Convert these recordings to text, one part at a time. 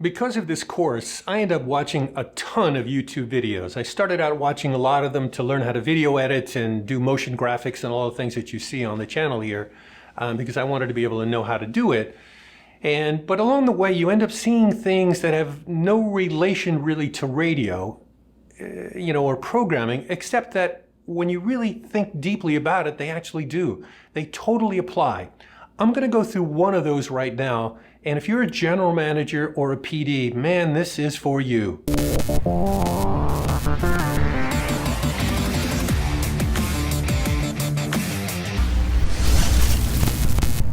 Because of this course, I ended up watching a ton of YouTube videos. I started out watching a lot of them to learn how to video edit and do motion graphics and all the things that you see on the channel here, because I wanted to be able to know how to do it. But along the way, you end up seeing things that have no relation really to radio, or programming, except that when you really think deeply about it, they actually do. They totally apply. I'm going to go through one of those right now, and if you're a general manager or a PD, man, this is for you.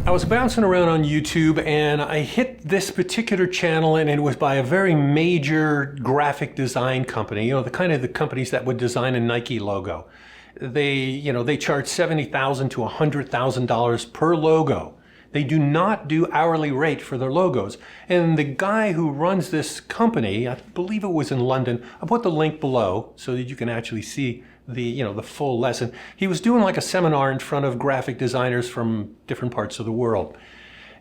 I was bouncing around on YouTube and I hit this particular channel, and it was by a very major graphic design company, the kind of the companies that would design a Nike logo. They charge $70,000 to $100,000 per logo. They do not do hourly rate for their logos. And the guy who runs this company, I believe it was in London, I'll put the link below so that you can actually see the full lesson. He was doing like a seminar in front of graphic designers from different parts of the world.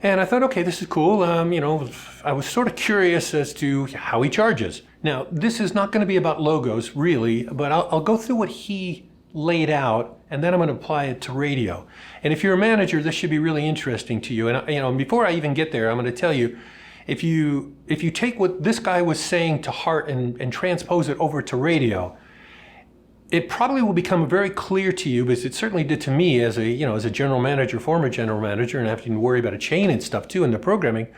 And I thought, okay, this is cool. I was sort of curious as to how he charges. Now, this is not going to be about logos really, but I'll go through what he laid out, and then I'm going to apply it to radio. And if you're a manager, this should be really interesting to you. And before I even get there, I'm going to tell you, if you take what this guy was saying to heart and transpose it over to radio, it probably will become very clear to you, because it certainly did to me as a general manager, former general manager, and having to worry about a chain and stuff too in the programming.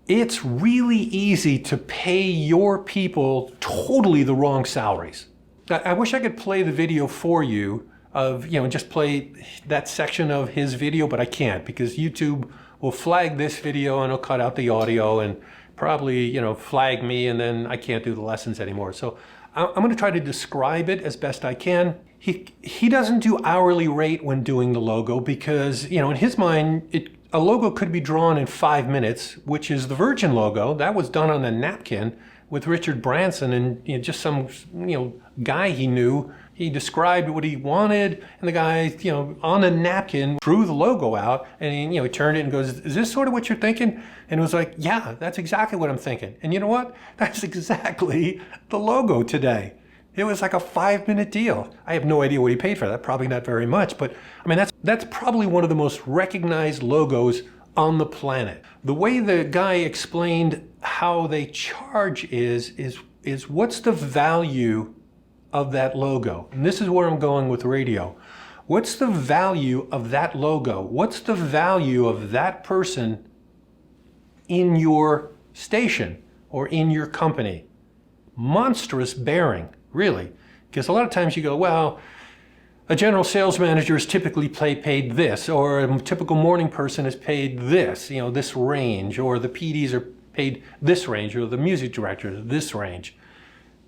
It's really easy to pay your people totally the wrong salaries. I wish I could play the video for you of, just play that section of his video, but I can't, because YouTube will flag this video and it'll cut out the audio and probably, flag me, and then I can't do the lessons anymore. So I'm going to try to describe it as best I can. He doesn't do hourly rate when doing the logo because, in his mind, a logo could be drawn in 5 minutes, which is the Virgin logo. That was done on a napkin with Richard Branson, and just some guy he knew. He described what he wanted, and the guy on a napkin drew the logo out, and he turned it and goes, "Is this sort of what you're thinking?" And it was like, "Yeah, that's exactly what I'm thinking." And you know what? That's exactly the logo today. It was like a 5-minute deal. I have no idea what he paid for that. Probably not very much, but I mean that's probably one of the most recognized logos on the planet. The way the guy explained how they charge is what's the value of that logo? And this is where I'm going with radio. What's the value of that logo? What's the value of that person in your station or in your company? Monstrous bearing, really. Because a lot of times you go, well, a general sales manager is typically paid this, or a typical morning person is paid this, this range, or the PDs are paid this range, or the music director this range.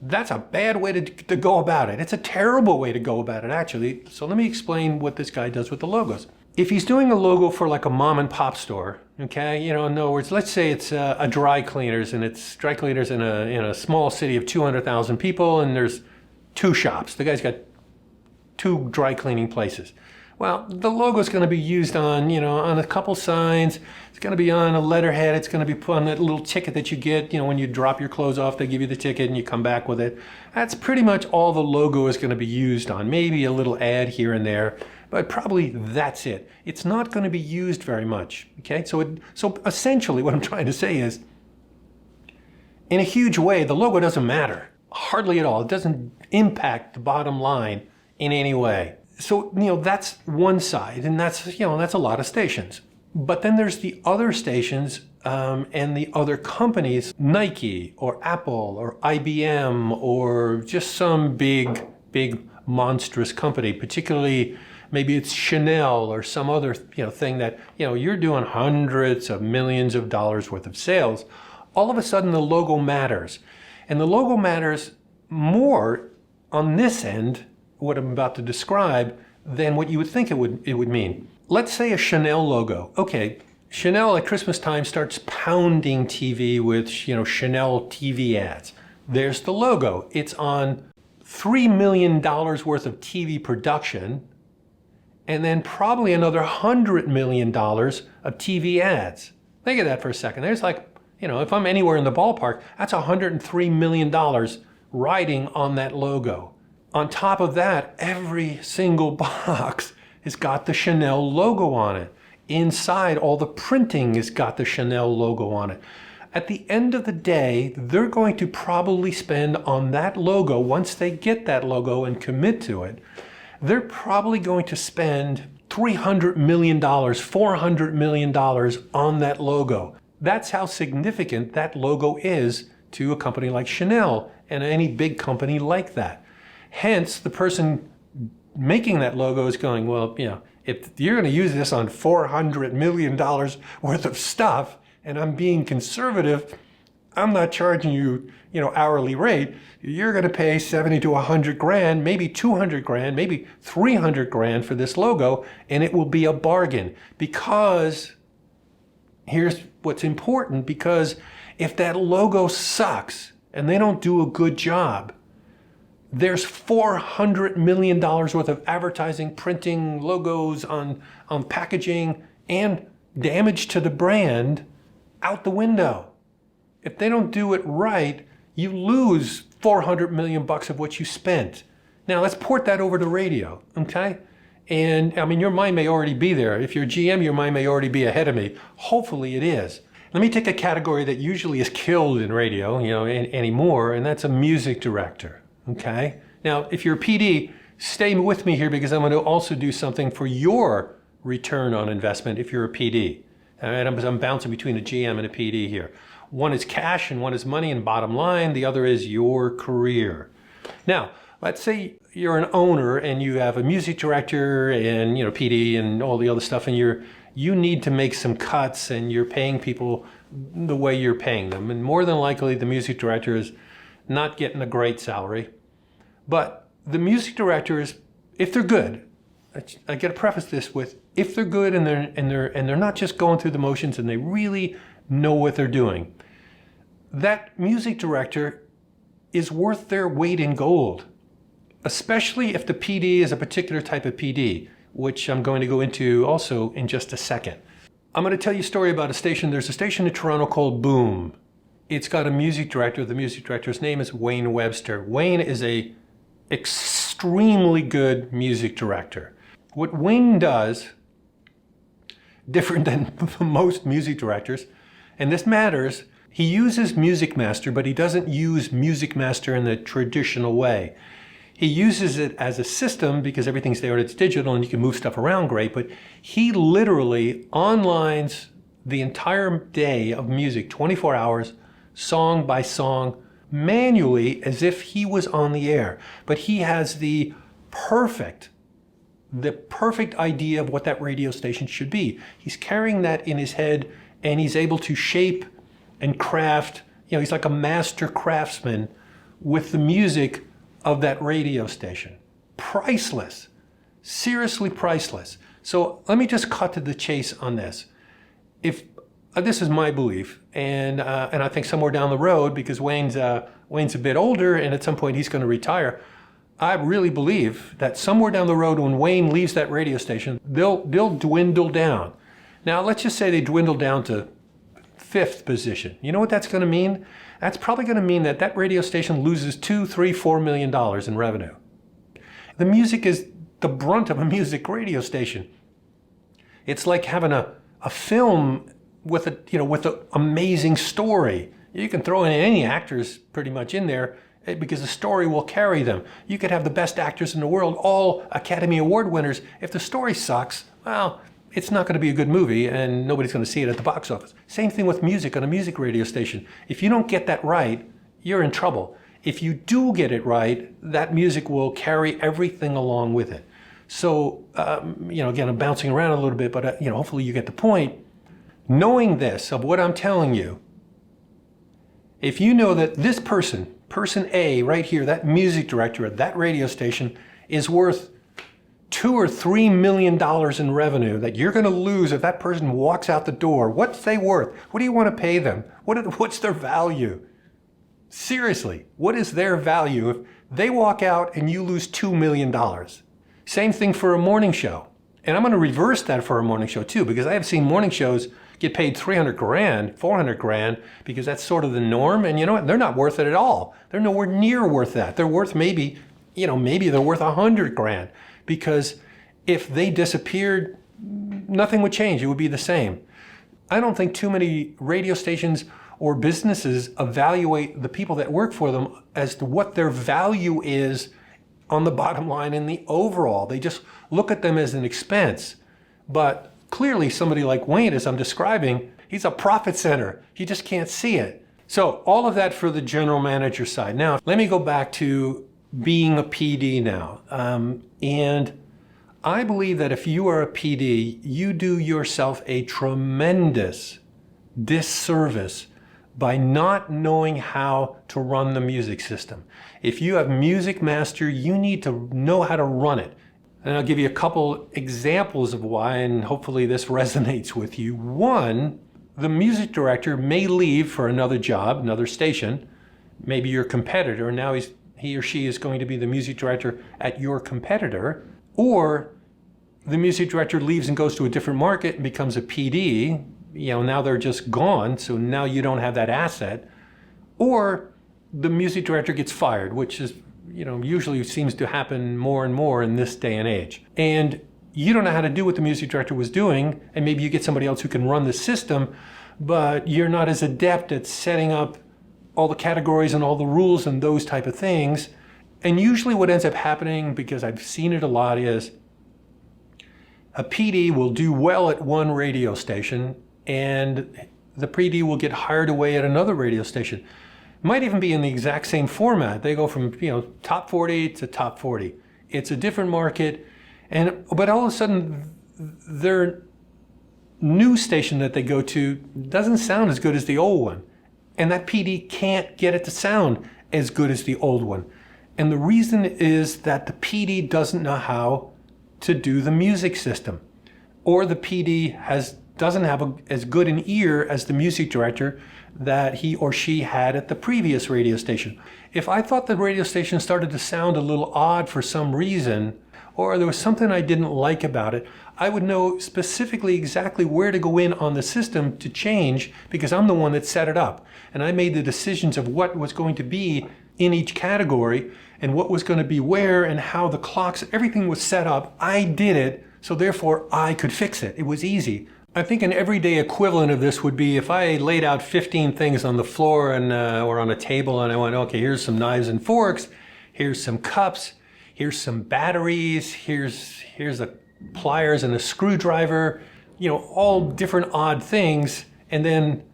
That's a bad way to go about it. It's a terrible way to go about it, actually. So let me explain what this guy does with the logos. If he's doing a logo for like a mom and pop store, okay, in other words, let's say it's a dry cleaners, and it's dry cleaners in a small city of 200,000 people, and there's 2 shops. The guy's got 2 dry cleaning places. Well, the logo is going to be used on, on a couple signs. It's going to be on a letterhead. It's going to be put on that little ticket that you get, when you drop your clothes off, they give you the ticket and you come back with it. That's pretty much all the logo is going to be used on. Maybe a little ad here and there, but probably that's it. It's not going to be used very much. Okay, so essentially what I'm trying to say is, in a huge way, the logo doesn't matter. Hardly at all. It doesn't impact the bottom line in any way. So, that's one side, and that's a lot of stations. But then there's the other stations and the other companies, Nike or Apple or IBM or just some big monstrous company, particularly maybe it's Chanel or some other thing that you're doing hundreds of millions of dollars worth of sales. All of a sudden the logo matters, and the logo matters more on this end, what I'm about to describe, than what you would think it would mean. Let's say a Chanel logo. Okay, Chanel at Christmas time starts pounding TV with Chanel TV ads. There's the logo. It's on $3 million worth of TV production, and then probably another $100 million of TV ads. Think of that for a second. There's like if I'm anywhere in the ballpark, that's $103 million riding on that logo. On top of that, every single box has got the Chanel logo on it. Inside, all the printing has got the Chanel logo on it. At the end of the day, they're going to probably spend on that logo, once they get that logo and commit to it, they're probably going to spend $300 million, $400 million on that logo. That's how significant that logo is to a company like Chanel and any big company like that. Hence, the person making that logo is going, well, if you're going to use this on $400 million worth of stuff, and I'm being conservative, I'm not charging you, hourly rate. You're going to pay 70 to 100 grand, maybe 200 grand, maybe 300 grand for this logo, and it will be a bargain. Because here's what's important, because if that logo sucks and they don't do a good job, there's $400 million worth of advertising, printing, logos on packaging, and damage to the brand out the window. If they don't do it right, you lose $400 million of what you spent. Now let's port that over to radio, okay? And your mind may already be there. If you're GM, your mind may already be ahead of me. Hopefully it is. Let me take a category that usually is killed in radio, anymore, and that's a music director, okay? Now, if you're a PD, stay with me here, because I'm going to also do something for your return on investment if you're a PD. All right, I'm bouncing between a GM and a PD here. One is cash and one is money and bottom line. The other is your career. Now, let's say you're an owner and you have a music director and PD and all the other stuff, and you need to make some cuts and you're paying people the way you're paying them. And more than likely, the music director is not getting a great salary. But the music directors, if they're good, I got to preface this with, if they're good and they're not just going through the motions and they really know what they're doing, that music director is worth their weight in gold, especially if the PD is a particular type of PD, which I'm going to go into also in just a second. I'm going to tell you a story about a station. There's a station in Toronto called Boom. It's got a music director. The music director's name is Wayne Webster. Wayne is a extremely good music director. What Wayne does, different than most music directors, and this matters, he uses Music Master, but he doesn't use Music Master in the traditional way. He uses it as a system because everything's there and it's digital and you can move stuff around great, but he literally onlines the entire day of music, 24 hours, song by song, manually, as if he was on the air. But he has the perfect idea of what that radio station should be. He's carrying that in his head, and he's able to shape and craft, he's like a master craftsman with the music of that radio station. Priceless. Seriously priceless. So let me just cut to the chase on this. If this is my belief, and I think somewhere down the road, because Wayne's a bit older and at some point he's going to retire, I really believe that somewhere down the road when Wayne leaves that radio station, they'll dwindle down. Now, let's just say they dwindle down to 5th position. You know what that's going to mean? That's probably going to mean that radio station loses $2, $3, $4 million in revenue. The music is the brunt of a music radio station. It's like having a film with an amazing story. You can throw in any actors pretty much in there because the story will carry them. You could have the best actors in the world, all Academy Award winners. If the story sucks, well, it's not going to be a good movie and nobody's going to see it at the box office. Same thing with music on a music radio station. If you don't get that right, you're in trouble. If you do get it right, that music will carry everything along with it. So, again, I'm bouncing around a little bit, but, hopefully you get the point. Knowing this, of what I'm telling you, if you know that this person A right here, that music director at that radio station, is worth $2 or $3 million in revenue that you're going to lose if that person walks out the door, what's they worth? What do you want to pay them? What's their value? Seriously, what is their value if they walk out and you lose $2 million? Same thing for a morning show. And I'm going to reverse that for a morning show too, because I have seen morning shows get paid 300 grand, 400 grand, because that's sort of the norm. And you know what? They're not worth it at all. They're nowhere near worth that. They're worth maybe they're worth 100 grand, because if they disappeared, nothing would change. It would be the same. I don't think too many radio stations or businesses evaluate the people that work for them as to what their value is on the bottom line in the overall. They just look at them as an expense. But clearly somebody like Wayne, as I'm describing, he's a profit center. He just can't see it. So all of that for the general manager side. Now, let me go back to being a PD now. And I believe that if you are a PD, you do yourself a tremendous disservice by not knowing how to run the music system. If you have Music Master, you need to know how to run it. And I'll give you a couple examples of why, and hopefully this resonates with you. One, the music director may leave for another job, another station, maybe your competitor, and now he or she is going to be the music director at your competitor, or the music director leaves and goes to a different market and becomes a PD. Now they're just gone, so now you don't have that asset. Or the music director gets fired, which is, usually seems to happen more and more in this day and age. And you don't know how to do what the music director was doing, and maybe you get somebody else who can run the system, but you're not as adept at setting up all the categories and all the rules and those type of things. And usually what ends up happening, because I've seen it a lot, is a PD will do well at one radio station, and the PD will get hired away at another radio station. Might even be in the exact same format. They go from top 40 to top 40. It's a different market, but all of a sudden their new station that they go to doesn't sound as good as the old one, and that PD can't get it to sound as good as the old one. And the reason is that the PD doesn't know how to do the music system, or the PD doesn't have as good an ear as the music director that he or she had at the previous radio station. If I thought the radio station started to sound a little odd for some reason, or there was something I didn't like about it, I would know specifically exactly where to go in on the system to change, because I'm the one that set it up. And I made the decisions of what was going to be in each category and what was going to be where and how the clocks, everything was set up. I did it, so therefore I could fix it. It was easy. I think an everyday equivalent of this would be if I laid out 15 things on the floor and or on a table, and I went, okay, here's some knives and forks, here's some cups, here's some batteries, here's a pliers and a screwdriver, all different odd things. And then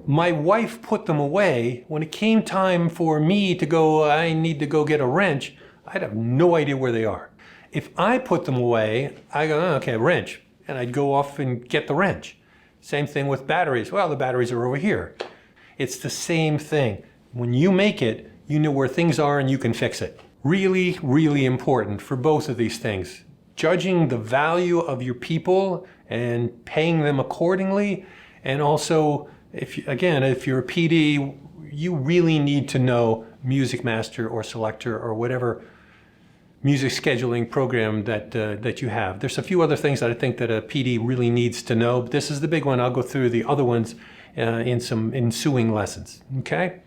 my wife put them away. When it came time for me to go, I need to go get a wrench, I'd have no idea where they are. If I put them away, I go, okay, wrench. And I'd go off and get the wrench. Same thing with batteries. Well, the batteries are over here. It's the same thing. When you make it, you know where things are and you can fix it. Really, really important for both of these things. Judging the value of your people and paying them accordingly. And also, if you're a PD, you really need to know Music Master or Selector or whatever music scheduling program that you have. There's a few other things that I think that a PD really needs to know, but this is the big one. I'll go through the other ones in some ensuing lessons. Okay?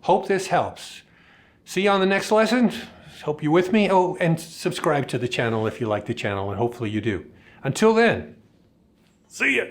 Hope this helps. See you on the next lesson. Hope you're with me. Oh, and subscribe to the channel if you like the channel, and hopefully you do. Until then, see ya.